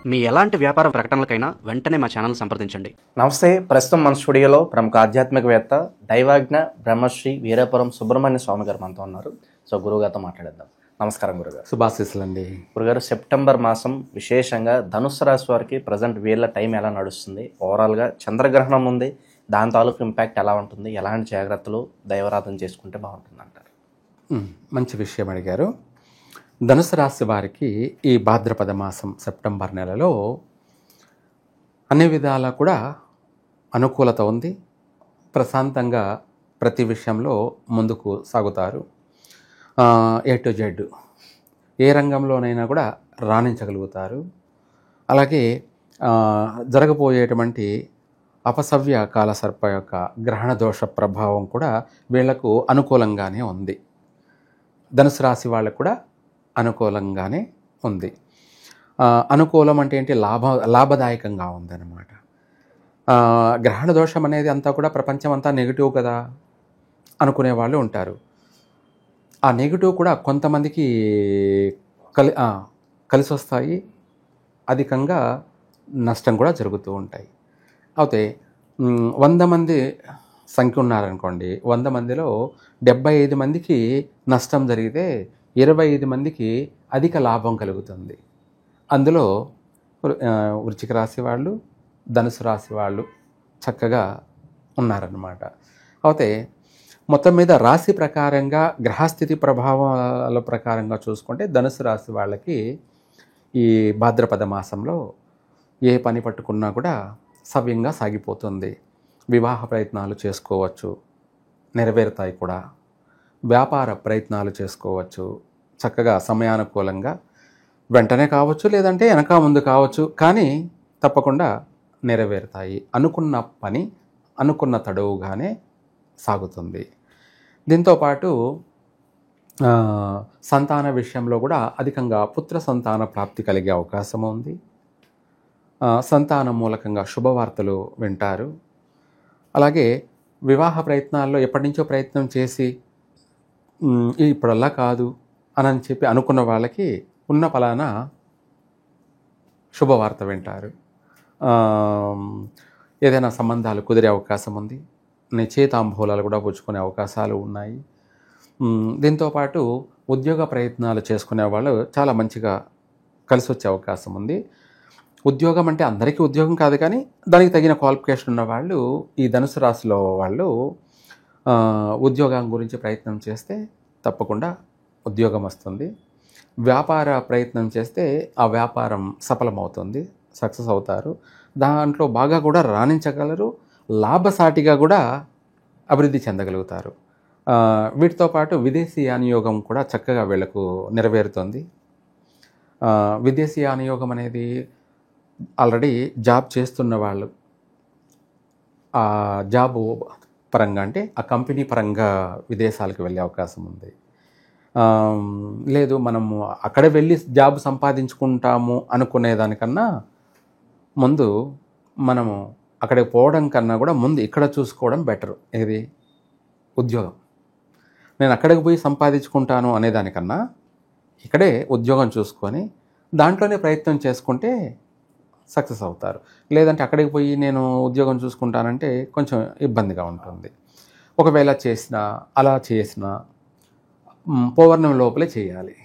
మీ ఎలాంటి వ్యాపార ప్రకటనలకైనా వెంటనే మా ఛానల్ సంప్రదించండి. నమస్తే. ప్రస్తుతం మన స్టూడియోలో ప్రముఖ ఆధ్యాత్మికవేత్త దైవాజ్ఞ బ్రహ్మశ్రీ వీరాపురం సుబ్రహ్మణ్య స్వామి గారు మనతో ఉన్నారు. సో గురుగారితో మాట్లాడేద్దాం. నమస్కారం గురుగారు. శుభాశీస్సులండి. గురుగారు, సెప్టెంబర్ మాసం విశేషంగా ధనుస్సు రాశి వారికి ప్రజెంట్ వీళ్ళ టైం ఎలా నడుస్తుంది? ఓవరాల్గా చంద్రగ్రహణం ఉంది, దాని తాలూకు ఇంపాక్ట్ ఎలా ఉంటుంది? ఎలాంటి జాగ్రత్తలు దైవరాధన చేసుకుంటే బాగుంటుంది అంటారు? మంచి విషయం అడిగారు. ధనుసు రాశి వారికి ఈ భాద్రపద మాసం సెప్టెంబర్ నెలలో అన్ని విధాలా కూడా అనుకూలత ఉంది. ప్రశాంతంగా ప్రతి విషయంలో ముందుకు సాగుతారు. ఏ టు జెడ్ ఏ రంగంలోనైనా కూడా రాణించగలుగుతారు. అలాగే జరగబోయేటువంటి అపసవ్య కాలసర్ప యొక్క గ్రహణ దోష ప్రభావం కూడా వీళ్లకు అనుకూలంగానే ఉంది. ధనుసు రాశి వాళ్ళకు కూడా అనుకూలంగానే ఉంది. అనుకూలం అంటే ఏంటి? లాభదాయకంగా ఉందన్నమాట. గ్రహణ దోషం అనేది అంతా కూడా ప్రపంచం అంతా నెగిటివ్ కదా అనుకునే వాళ్ళు ఉంటారు. ఆ నెగిటివ్ కూడా కొంతమందికి కలిసి వస్తాయి, అధికంగా నష్టం కూడా జరుగుతూ ఉంటాయి. అయితే 100 మంది సంఖ్య ఉన్నారనుకోండి, 100 మందిలో 75 మందికి నష్టం జరిగితే 25 మందికి అధిక లాభం కలుగుతుంది. అందులో వృశ్చిక రాశి వాళ్ళు, ధనుసు రాశి వాళ్ళు చక్కగా ఉన్నారన్నమాట. అయితే మొత్తం మీద రాశి ప్రకారంగా గ్రహస్థితి ప్రభావాల ప్రకారంగా చూసుకుంటే ధనుసు రాశి వాళ్ళకి ఈ భాద్రపద మాసంలో ఏ పని పట్టుకున్నా కూడా సవ్యంగా సాగిపోతుంది. వివాహ ప్రయత్నాలు చేసుకోవచ్చు, నెరవేరుతాయి కూడా. వ్యాపార ప్రయత్నాలు చేసుకోవచ్చు, చక్కగా సమయానుకూలంగా వెంటనే కావచ్చు, లేదంటే వెనక ముందు కావచ్చు, కానీ తప్పకుండా నెరవేరుతాయి. అనుకున్న పని అనుకున్న తడువుగానే సాగుతుంది. దీంతోపాటు సంతాన విషయంలో కూడా అధికంగా పుత్ర సంతాన ప్రాప్తి కలిగే అవకాశం ఉంది. సంతానం మూలకంగా శుభవార్తలు వింటారు. అలాగే వివాహ ప్రయత్నాల్లో ఎప్పటి నుంచో ప్రయత్నం చేసి ఇప్పుడల్లా కాదు అని చెప్పి అనుకున్న వాళ్ళకి ఉన్న ఫలానా శుభవార్త వింటారు. ఏదైనా సంబంధాలు కుదిరే అవకాశం ఉంది. నిశ్చయితాంబూలాలు కూడా పుచ్చుకునే అవకాశాలు ఉన్నాయి. దీంతోపాటు ఉద్యోగ ప్రయత్నాలు చేసుకునే వాళ్ళు చాలా మంచిగా కలిసి వచ్చే అవకాశం ఉంది. ఉద్యోగం అంటే అందరికీ ఉద్యోగం కాదు, కానీ దానికి తగిన క్వాలిఫికేషన్ ఉన్న వాళ్ళు, ఈ ధనుసు రాశిలో వాళ్ళు ఉద్యోగం గురించి ప్రయత్నం చేస్తే తప్పకుండా ఉద్యోగం వస్తుంది. వ్యాపార ప్రయత్నం చేస్తే ఆ వ్యాపారం సఫలమవుతుంది, సక్సెస్ అవుతారు. దాంట్లో బాగా కూడా రాణించగలరు, లాభసాటిగా కూడా అభివృద్ధి చెందగలుగుతారు. వీటితో పాటు విదేశీయానియోగం కూడా చక్కగా వీళ్లకు నెరవేరుతుంది. విదేశీయానియోగం అనేది ఆల్రెడీ జాబ్ చేస్తున్న వాళ్ళు ఆ జాబు పరంగా, అంటే ఆ కంపెనీ పరంగా విదేశాలకు వెళ్ళే అవకాశం ఉంది. లేదు మనము అక్కడ వెళ్ళి జాబ్ సంపాదించుకుంటాము అనుకునేదానికన్నా ముందు మనము అక్కడికి పోవడం కన్నా కూడా ముందు ఇక్కడ చూసుకోవడం బెటర్. ఏది? ఉద్యోగం. నేను అక్కడికి పోయి సంపాదించుకుంటాను అనేదానికన్నా ఇక్కడే ఉద్యోగం చూసుకొని దాంట్లోనే ప్రయత్నం చేసుకుంటే సక్సెస్ అవుతారు. లేదంటే అక్కడికి పోయి నేను ఉద్యోగం చూసుకుంటానంటే కొంచెం ఇబ్బందిగా ఉంటుంది. ఒకవేళ అలా చేసినా పౌర్ణమి లోపలే చేయాలి.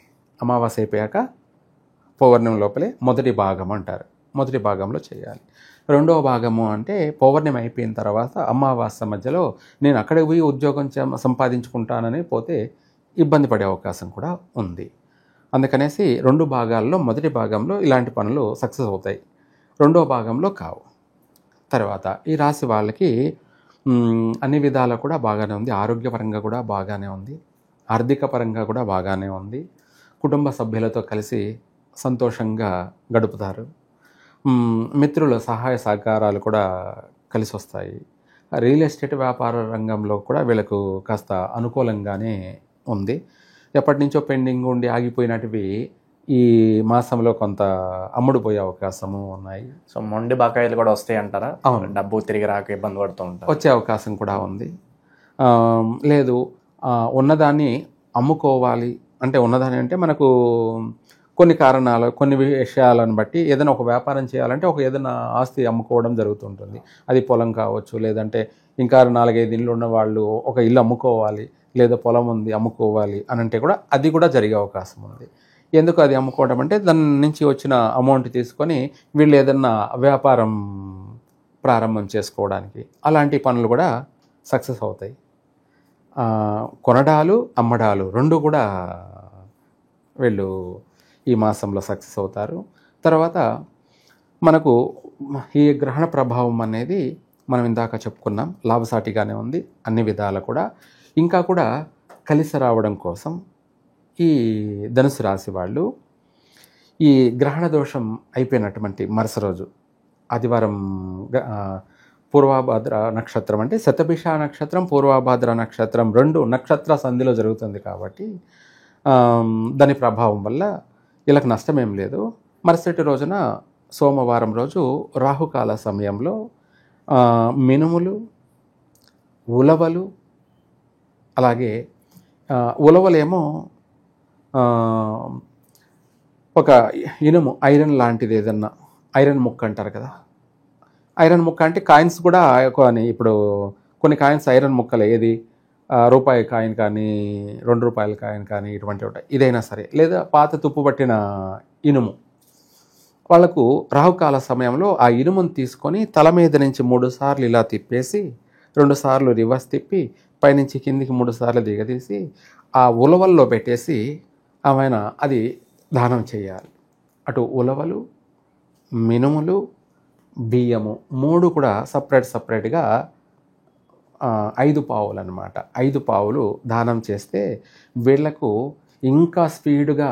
అమావాస్య అయిపోయాక పౌర్ణమి లోపలే మొదటి భాగం అంటారు, మొదటి భాగంలో చేయాలి. రెండవ భాగము అంటే పౌర్ణమి అయిపోయిన తర్వాత అమావాస్య మధ్యలో నేను అక్కడికి పోయి ఉద్యోగం సంపాదించుకుంటానని పోతే ఇబ్బంది పడే అవకాశం కూడా ఉంది. అందుకనేసి 2 భాగాల్లో మొదటి భాగంలో ఇలాంటి పనులు సక్సెస్ అవుతాయి, రెండవ భాగంలో కావు. తర్వాత ఈ రాశి వాళ్ళకి అన్ని విధాలా కూడా బాగానే ఉంది. ఆరోగ్యపరంగా కూడా బాగానే ఉంది, ఆర్థిక పరంగా కూడా బాగానే ఉంది. కుటుంబ సభ్యులతో కలిసి సంతోషంగా గడుపుతారు. మిత్రుల సహాయ సహకారాలు కూడా కలిసి వస్తాయి. రియల్ ఎస్టేట్ వ్యాపార రంగంలో కూడా వీళ్ళకు కాస్త అనుకూలంగానే ఉంది. ఎప్పటి నుంచో పెండింగ్ ఉండి ఆగిపోయినటివి ఈ మాసంలో కొంత అమ్ముడుపోయే అవకాశము ఉన్నాయి. సో మొండి బకాయిలు కూడా వస్తాయి అంటారా? అవును, డబ్బు తిరిగి రాక ఇబ్బంది పడుతూ ఉంటారు. వచ్చే అవకాశం కూడా ఉంది. లేదు ఉన్నదాన్ని అమ్ముకోవాలి అంటే, ఉన్నదాన్ని అంటే మనకు కొన్ని కారణాలు కొన్ని విషయాలను బట్టి ఏదైనా ఒక వ్యాపారం చేయాలంటే ఏదైనా ఆస్తి అమ్ముకోవడం జరుగుతుంటుంది. అది పొలం కావచ్చు, లేదంటే ఇంకా 4-5 ఇళ్ళు ఉన్న వాళ్ళు ఒక ఇల్లు అమ్ముకోవాలి, లేదా పొలం ఉంది అమ్ముకోవాలి అని అంటే కూడా అది కూడా జరిగే అవకాశం ఉంది. ఎందుకు అది అమ్ముకోవడం అంటే దాని నుంచి వచ్చిన అమౌంట్ తీసుకొని వీళ్ళు ఏదన్నా వ్యాపారం ప్రారంభం చేసుకోవడానికి అలాంటి పనులు కూడా సక్సెస్ అవుతాయి. కొనడాలు అమ్మడాలు 2 కూడా వీళ్ళు ఈ మాసంలో సక్సెస్ అవుతారు. తర్వాత మనకు ఈ గ్రహణ ప్రభావం అనేది మనం ఇందాక చెప్పుకున్నాం, లాభసాటిగానే ఉంది అన్ని విధాలు కూడా. ఇంకా కూడా కలిసి రావడం కోసం ఈ ధనుసు రాశి వాళ్ళు ఈ గ్రహణ దోషం అయిపోయినటువంటి మరుస రోజు ఆదివారం పూర్వభాద్ర నక్షత్రం అంటే శతభిష నక్షత్రం, పూర్వభాద్ర నక్షత్రం 2 నక్షత్ర సంధిలో జరుగుతుంది కాబట్టి దాని ప్రభావం వల్ల వీళ్ళకి నష్టమేం లేదు. మరుసటి రోజున సోమవారం రోజు రాహుకాల సమయంలో మినుములు, ఉలవలు, అలాగే ఉలవలేమో ఒక ఇనుము ఐరన్ లాంటిది ఏదన్నా, ఐరన్ ముక్క అంటారు కదా, ఐరన్ ముక్క అంటే కాయిన్స్ కూడా ఇప్పుడు కొన్ని కాయిన్స్ ఐరన్ ముక్కలే, ఏది రూపాయి కాయిన్ కానీ, 2 రూపాయల కాయిన్ కానీ, ఇటువంటి ఇదైనా సరే, లేదా పాత తుప్పు పట్టిన ఇనుము. వాళ్ళకు రాహుకాల సమయంలో ఆ ఇనుమును తీసుకొని తల మీద నుంచి 3 సార్లు ఇలా తిప్పేసి 2 సార్లు రివర్స్ తిప్పి పైనుంచి కిందికి 3 సార్లు దిగదీసి ఆ ఉలవల్లో పెట్టేసి ఆమెన అది దానం చేయాలి. అటు ఉలవలు, మినుములు, బియ్యము 3 కూడా సపరేట్గా 5 పావులు అన్నమాట. 5 పావులు దానం చేస్తే వీళ్లకు ఇంకా స్పీడ్గా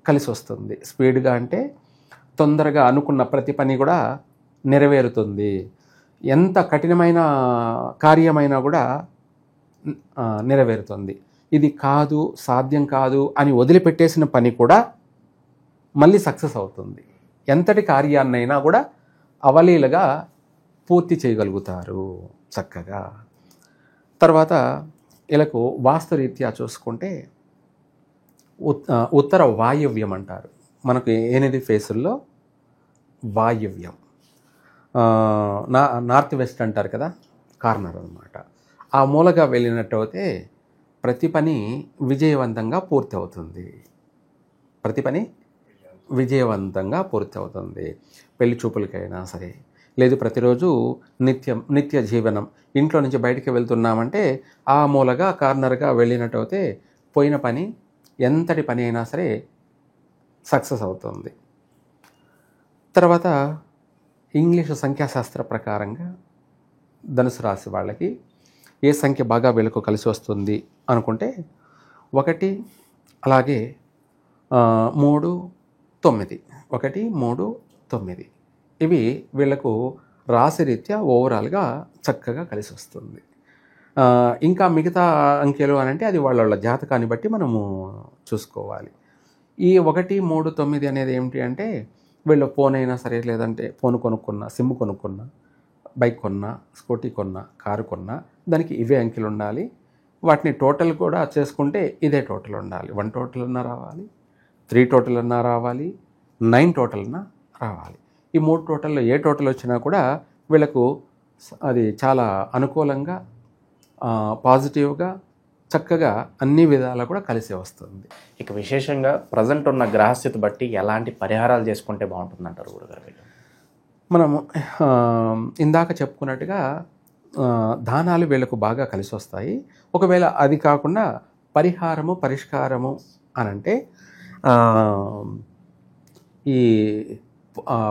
కలిసి వస్తుంది. స్పీడ్గా అంటే తొందరగా అనుకున్న ప్రతి పని కూడా నెరవేరుతుంది. ఎంత కఠినమైన కార్యమైనా కూడా నెరవేరుతుంది. ఇది కాదు, సాధ్యం కాదు అని వదిలిపెట్టేసిన పని కూడా మళ్ళీ సక్సెస్ అవుతుంది. ఎంతటి కార్యాన్నైనా కూడా అవలీలగా పూర్తి చేయగలుగుతారు చక్కగా. తర్వాత వీళ్ళకు వాస్తురీత్యా చూసుకుంటే ఉత్తర వాయవ్యం అంటారు. మనకు 8 ఫేసుల్లో వాయవ్యం, నార్త్ వెస్ట్ అంటారు కదా, కార్నర్ అన్నమాట. ఆ మూలగా వెళ్ళినట్టయితే ప్రతి పని విజయవంతంగా పూర్తి అవుతుంది. ప్రతి పని విజయవంతంగా పూర్తి అవుతుంది. పెళ్లి చూపులకైనా సరే, లేదు ప్రతిరోజు నిత్య జీవనం, ఇంట్లో నుంచి బయటికి వెళ్తున్నామంటే ఆ మూలగా కార్నర్గా వెళ్ళినట్టయితే పోయిన పని ఎంతటి పని అయినా సరే సక్సెస్ అవుతుంది. తర్వాత ఇంగ్లీషు సంఖ్యాశాస్త్ర ప్రకారంగా ధనుసు రాశి వాళ్ళకి ఏ సంఖ్య బాగా వీళ్ళకు కలిసి వస్తుంది అనుకుంటే 1, అలాగే 3, 9, 1, 3, 9 ఇవి వీళ్ళకు రాశిరీత్యా ఓవరాల్గా చక్కగా కలిసి వస్తుంది. ఇంకా మిగతా అంకెలు అని అంటే అది వాళ్ళ జాతకాన్ని బట్టి మనము చూసుకోవాలి. ఈ 1, 3, 9 అనేది ఏమిటి అంటే వీళ్ళు ఫోన్ అయినా సరే, లేదంటే ఫోన్ కొనుక్కున్నా, సిమ్ కొనుక్కున్నా, బైక్ కొన్నా, స్కూటీ కొన్నా, కారు కొన్నా దానికి ఇవే అంకెలు ఉండాలి. వాటిని టోటల్ కూడా చేసుకుంటే ఇదే టోటల్ ఉండాలి. 1 టోటల్ అన్నా రావాలి, 3 టోటల్ అన్నా రావాలి, 9 టోటల్ అన్నా రావాలి. ఈ 3 టోటల్లో ఏ టోటల్ వచ్చినా కూడా వీళ్ళకు అది చాలా అనుకూలంగా, పాజిటివ్గా, చక్కగా అన్ని విధాలా కూడా కలిసి వస్తుంది. ఇక విశేషంగా ప్రజెంట్ ఉన్న గ్రహస్థితి బట్టి ఎలాంటి పరిహారాలు చేసుకుంటే బాగుంటుంది అంటారు గురుగారు? మనము ఇందాక చెప్పుకున్నట్టుగా దానాలు వీళ్ళకు బాగా కలిసి వస్తాయి. ఒకవేళ అది కాకుండా పరిష్కారము అనంటే ఈ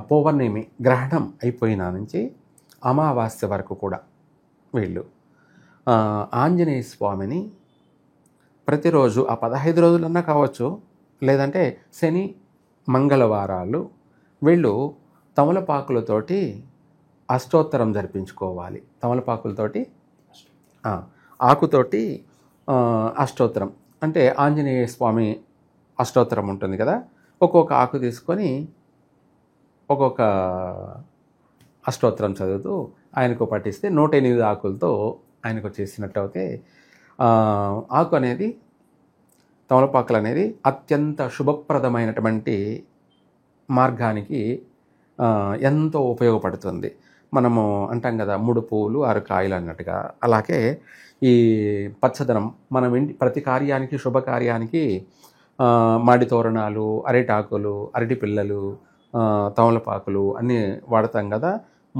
పౌర్ణమి గ్రహణం అయిపోయిన నుంచి అమావాస్య వరకు కూడా వీళ్ళు ఆంజనేయ స్వామిని ప్రతిరోజు ఆ 15 రోజులన్నా కావచ్చు, లేదంటే శని మంగళవారాలు వీళ్ళు తమలపాకులతోటి అష్టోత్తరం జరిపించుకోవాలి. తమలపాకులతోటి ఆకుతోటి అష్టోత్తరం అంటే ఆంజనేయ స్వామి అష్టోత్తరం ఉంటుంది కదా, ఒక్కొక్క ఆకు తీసుకొని ఒక్కొక్క అష్టోత్తరం చదువుతూ ఆయనకు పఠిస్తే 108 ఆకులతో ఆయనకు చేసినట్టు అయితే ఆకు అనేది తమలపాకులు అనేది అత్యంత శుభప్రదమైనటువంటి మార్గానికి ఎంతో ఉపయోగపడుతుంది. మనము అంటాం కదా 3 పువ్వులు 6 కాయలు అన్నట్టుగా. అలాగే ఈ పచ్చదనం మనం ప్రతి కార్యానికి శుభకార్యానికి మాడి తోరణాలు, అరిటాకులు, అరటి పిల్లలు, తమలపాకులు అన్నీ వాడతాం కదా.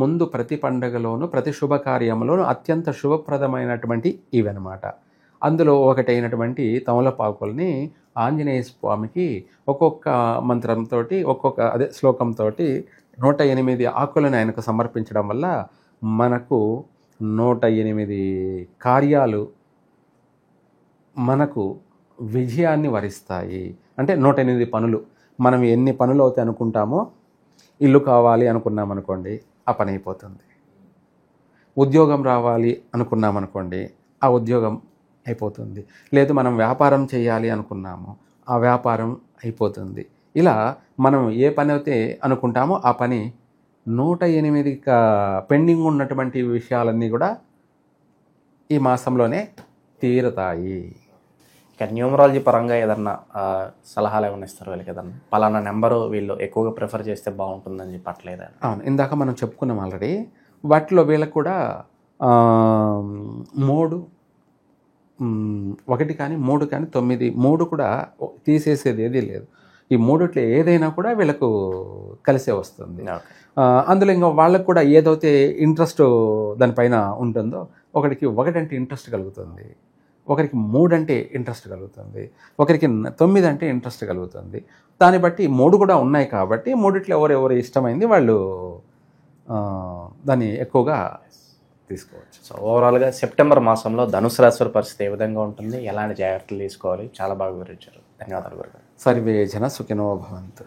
ముందు ప్రతి పండగలోనూ ప్రతి శుభకార్యంలోనూ అత్యంత శుభప్రదమైనటువంటి ఇవన్నమాట. అందులో ఒకటైనటువంటి తమలపాకుల్ని ఆంజనేయ స్వామికి ఒక్కొక్క మంత్రంతో అదే శ్లోకంతో 108 ఆకులను ఆయనకు సమర్పించడం వల్ల మనకు 108 కార్యాలు మనకు విజయాన్ని వరిస్తాయి. అంటే 108 పనులు, మనం ఎన్ని పనులు అవుతాయి అనుకుంటామో, ఇల్లు కావాలి అనుకున్నామనుకోండి ఆ పని అయిపోతుంది. ఉద్యోగం రావాలి అనుకున్నామనుకోండి ఆ ఉద్యోగం అయిపోతుంది. లేదు మనం వ్యాపారం చేయాలి అనుకున్నాము ఆ వ్యాపారం అయిపోతుంది. ఇలా మనం ఏ పని అయితే అనుకుంటామో ఆ పని 108 పెండింగ్ ఉన్నటువంటి విషయాలన్నీ కూడా ఈ మాసంలోనే తీరుతాయి. ఇక న్యూమరాలజీ పరంగా ఏదన్నా సలహాలు ఏమైనా ఇస్తారు వీళ్ళకి? ఏదన్నా పలానా నెంబరు వీళ్ళు ఎక్కువగా ప్రిఫర్ చేస్తే బాగుంటుందని చెప్పట్లేదా? అవును, ఇందాక మనం చెప్పుకున్నాం ఆల్రెడీ. వాటిలో వీళ్ళకు కూడా 3, 1 కానీ 3 కానీ 9, 3 కూడా తీసేసేది ఏదీ లేదు. ఈ 3 ఏదైనా కూడా వీళ్ళకు కలిసే వస్తుంది. అందులో ఇంకా వాళ్ళకు కూడా ఏదైతే ఇంట్రెస్ట్ దానిపైన ఉంటుందో, ఒకరికి 1 అంటే ఇంట్రెస్ట్ కలుగుతుంది, ఒకరికి 3 అంటే ఇంట్రెస్ట్ కలుగుతుంది, ఒకరికి 9 అంటే ఇంట్రెస్ట్ కలుగుతుంది. దాన్ని బట్టి 3 కూడా ఉన్నాయి కాబట్టి 3 ఎవరెవరు ఇష్టమైంది వాళ్ళు దాన్ని ఎక్కువగా తీసుకోవచ్చు. సో ఓవరాల్గా సెప్టెంబర్ మాసంలో ధనుసు రాశి వారి పరిస్థితి ఏ విధంగా ఉంటుంది, ఎలాంటి జాగ్రత్తలు తీసుకోవాలి, చాలా బాగా వివరించారు. ధన్యవాదాలు గురుగారు. సర్వే జన సుఖినో భవంతు.